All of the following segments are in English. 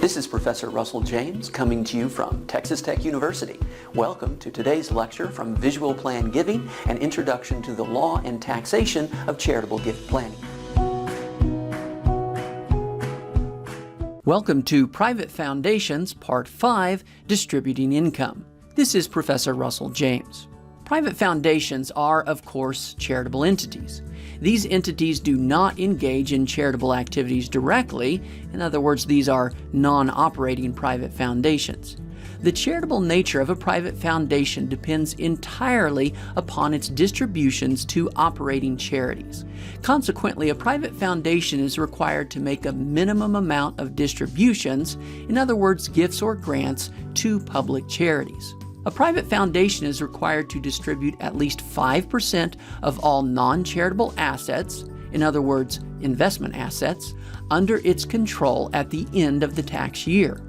This is Professor Russell James coming to you from Texas Tech University. Welcome to today's lecture from Visual Plan Giving, an introduction to the law and taxation of charitable gift planning. Welcome to Private Foundations, Part 5, Distributing Income. This is Professor Russell James. Private foundations are, of course, charitable entities. These entities do not engage in charitable activities directly. In other words, these are non-operating private foundations. The charitable nature of a private foundation depends entirely upon its distributions to operating charities. Consequently, a private foundation is required to make a minimum amount of distributions, in other words, gifts or grants, to public charities. A private foundation is required to distribute at least 5% of all non-charitable assets, in other words, investment assets, under its control at the end of the tax year.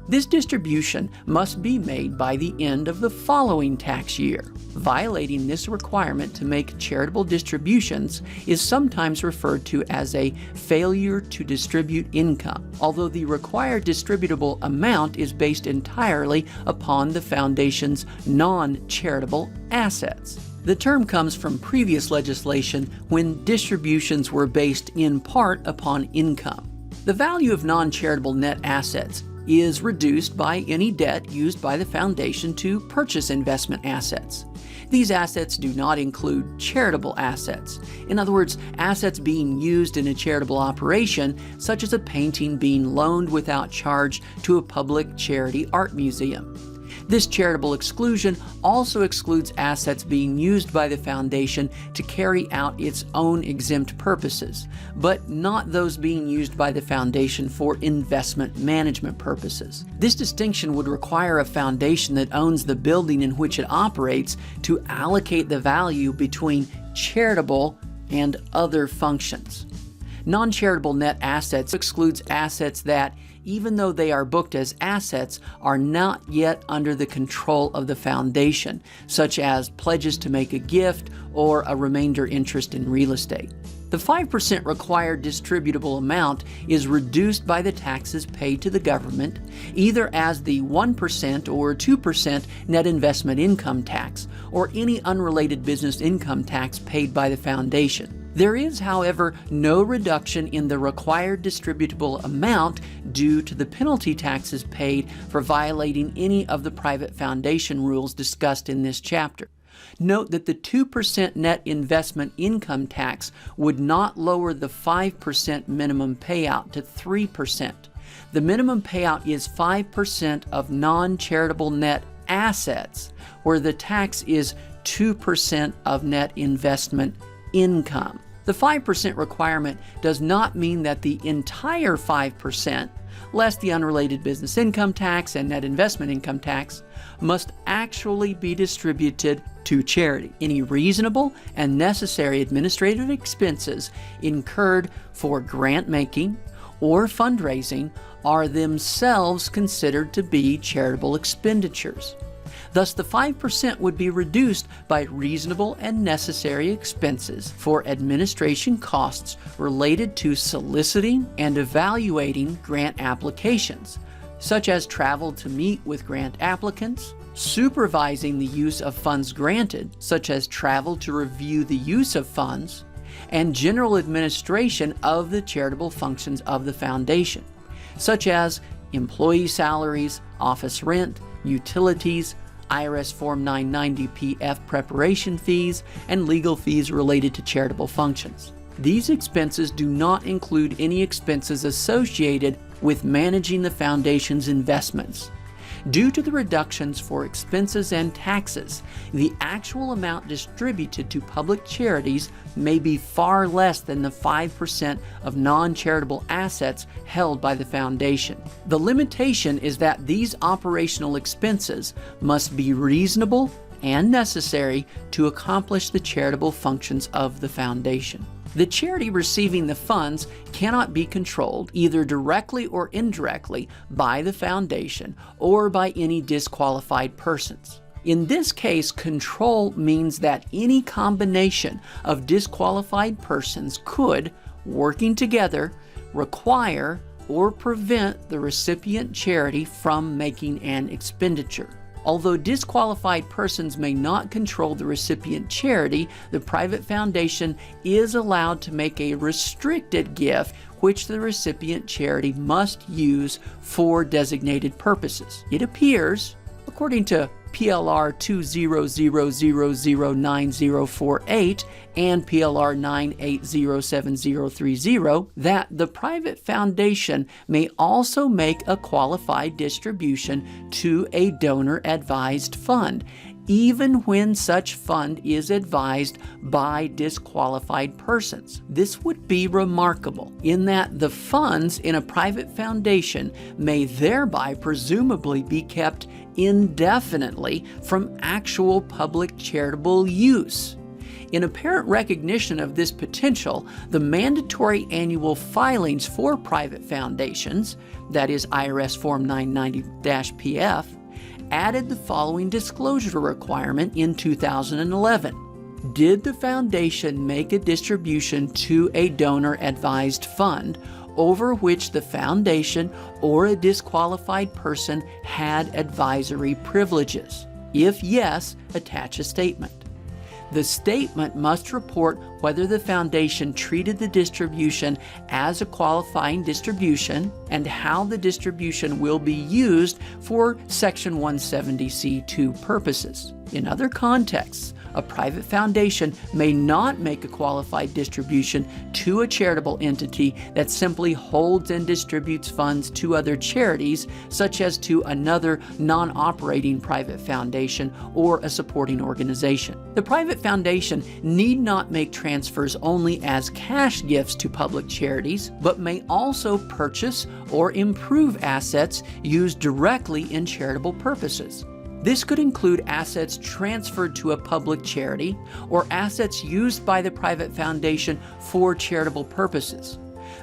This distribution must be made by the end of the following tax year. Violating this requirement to make charitable distributions is sometimes referred to as a failure to distribute income, although the required distributable amount is based entirely upon the foundation's non-charitable assets. The term comes from previous legislation when distributions were based in part upon income. The value of non-charitable net assets is reduced by any debt used by the foundation to purchase investment assets. These assets do not include charitable assets. In other words, assets being used in a charitable operation, such as a painting being loaned without charge to a public charity art museum. This charitable exclusion also excludes assets being used by the foundation to carry out its own exempt purposes, but not those being used by the foundation for investment management purposes. This distinction would require a foundation that owns the building in which it operates to allocate the value between charitable and other functions. Non-charitable net assets excludes assets that, even though they are booked as assets, are not yet under the control of the foundation, such as pledges to make a gift or a remainder interest in real estate. The 5% required distributable amount is reduced by the taxes paid to the government, either as the 1% or 2% net investment income tax, or any unrelated business income tax paid by the foundation. There is, however, no reduction in the required distributable amount due to the penalty taxes paid for violating any of the private foundation rules discussed in this chapter. Note that the 2% net investment income tax would not lower the 5% minimum payout to 3%. The minimum payout is 5% of non-charitable net assets, where the tax is 2% of net investment income. The 5% requirement does not mean that the entire 5%, less the unrelated business income tax and net investment income tax, must actually be distributed to charity. Any reasonable and necessary administrative expenses incurred for grant making or fundraising are themselves considered to be charitable expenditures. Thus, the 5% would be reduced by reasonable and necessary expenses for administration costs related to soliciting and evaluating grant applications, such as travel to meet with grant applicants, supervising the use of funds granted, such as travel to review the use of funds, and general administration of the charitable functions of the foundation, such as employee salaries, office rent, utilities, IRS Form 990-PF preparation fees, and legal fees related to charitable functions. These expenses do not include any expenses associated with managing the foundation's investments. Due to the reductions for expenses and taxes, the actual amount distributed to public charities may be far less than the 5% of non-charitable assets held by the foundation. The limitation is that these operational expenses must be reasonable and necessary to accomplish the charitable functions of the foundation. The charity receiving the funds cannot be controlled, either directly or indirectly, by the foundation or by any disqualified persons. In this case, control means that any combination of disqualified persons could, working together, require or prevent the recipient charity from making an expenditure. Although disqualified persons may not control the recipient charity, the private foundation is allowed to make a restricted gift which the recipient charity must use for designated purposes. It appears, according to PLR 200009048 and PLR 9807030, that the private foundation may also make a qualified distribution to a donor-advised fund, even when such fund is advised by disqualified persons. This would be remarkable in that the funds in a private foundation may thereby presumably be kept indefinitely from actual public charitable use. In apparent recognition of this potential, the mandatory annual filings for private foundations, that is IRS Form 990-PF, added the following disclosure requirement in 2011. Did the foundation make a distribution to a donor-advised fund over which the foundation or a disqualified person had advisory privileges? If yes, attach a statement. The statement must report whether the foundation treated the distribution as a qualifying distribution and how the distribution will be used for Section 170C2 purposes. In other contexts, a private foundation may not make a qualified distribution to a charitable entity that simply holds and distributes funds to other charities, such as to another non-operating private foundation or a supporting organization. The private foundation need not make transfers only as cash gifts to public charities, but may also purchase or improve assets used directly in charitable purposes. This could include assets transferred to a public charity or assets used by the private foundation for charitable purposes.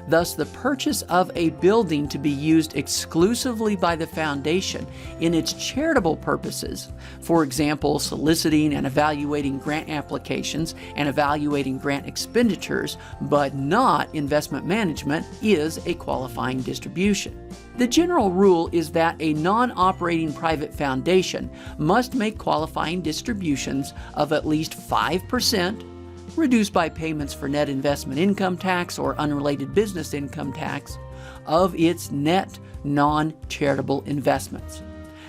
Thus, the purchase of a building to be used exclusively by the foundation in its charitable purposes, for example, soliciting and evaluating grant applications and evaluating grant expenditures, but not investment management, is a qualifying distribution. The general rule is that a non-operating private foundation must make qualifying distributions of at least 5%, reduced by payments for net investment income tax or unrelated business income tax, of its net non-charitable investments.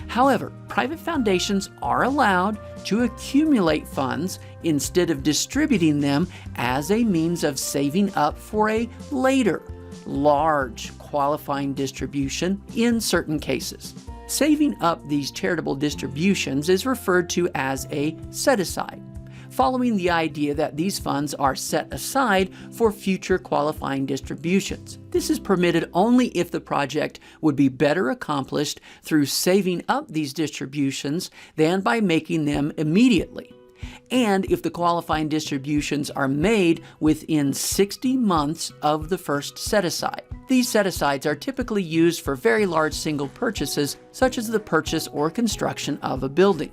However, private foundations are allowed to accumulate funds instead of distributing them as a means of saving up for a later, large qualifying distribution in certain cases. Saving up these charitable distributions is referred to as a set-aside, following the idea that these funds are set aside for future qualifying distributions. This is permitted only if the project would be better accomplished through saving up these distributions than by making them immediately, and if the qualifying distributions are made within 60 months of the first set-aside. These set-asides are typically used for very large single purchases, such as the purchase or construction of a building.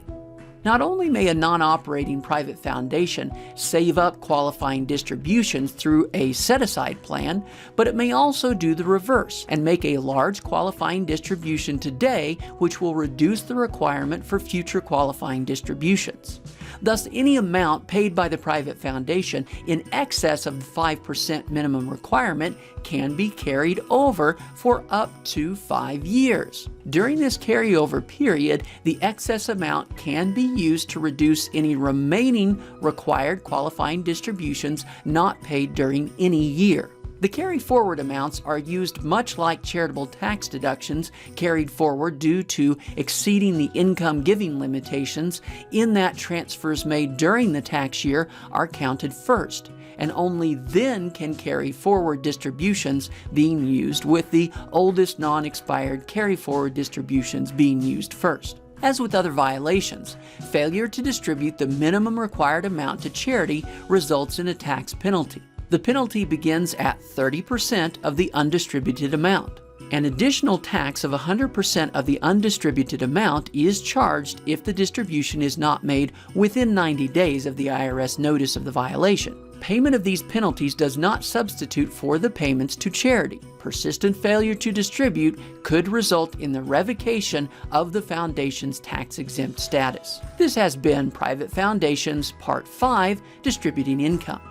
Not only may a non-operating private foundation save up qualifying distributions through a set-aside plan, but it may also do the reverse and make a large qualifying distribution today, which will reduce the requirement for future qualifying distributions. Thus, any amount paid by the private foundation in excess of the 5% minimum requirement can be carried over for up to 5 years. During this carryover period, the excess amount can be used to reduce any remaining required qualifying distributions not paid during any year. The carry-forward amounts are used much like charitable tax deductions carried forward due to exceeding the income giving limitations, in that transfers made during the tax year are counted first, and only then can carry-forward distributions being used, with the oldest non-expired carry-forward distributions being used first. As with other violations, failure to distribute the minimum required amount to charity results in a tax penalty. The penalty begins at 30% of the undistributed amount. An additional tax of 100% of the undistributed amount is charged if the distribution is not made within 90 days of the IRS notice of the violation. Payment of these penalties does not substitute for the payments to charity. Persistent failure to distribute could result in the revocation of the foundation's tax-exempt status. This has been Private Foundations Part 5, Distributing Income.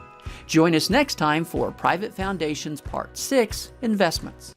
Join us next time for Private Foundations Part 6, Investments.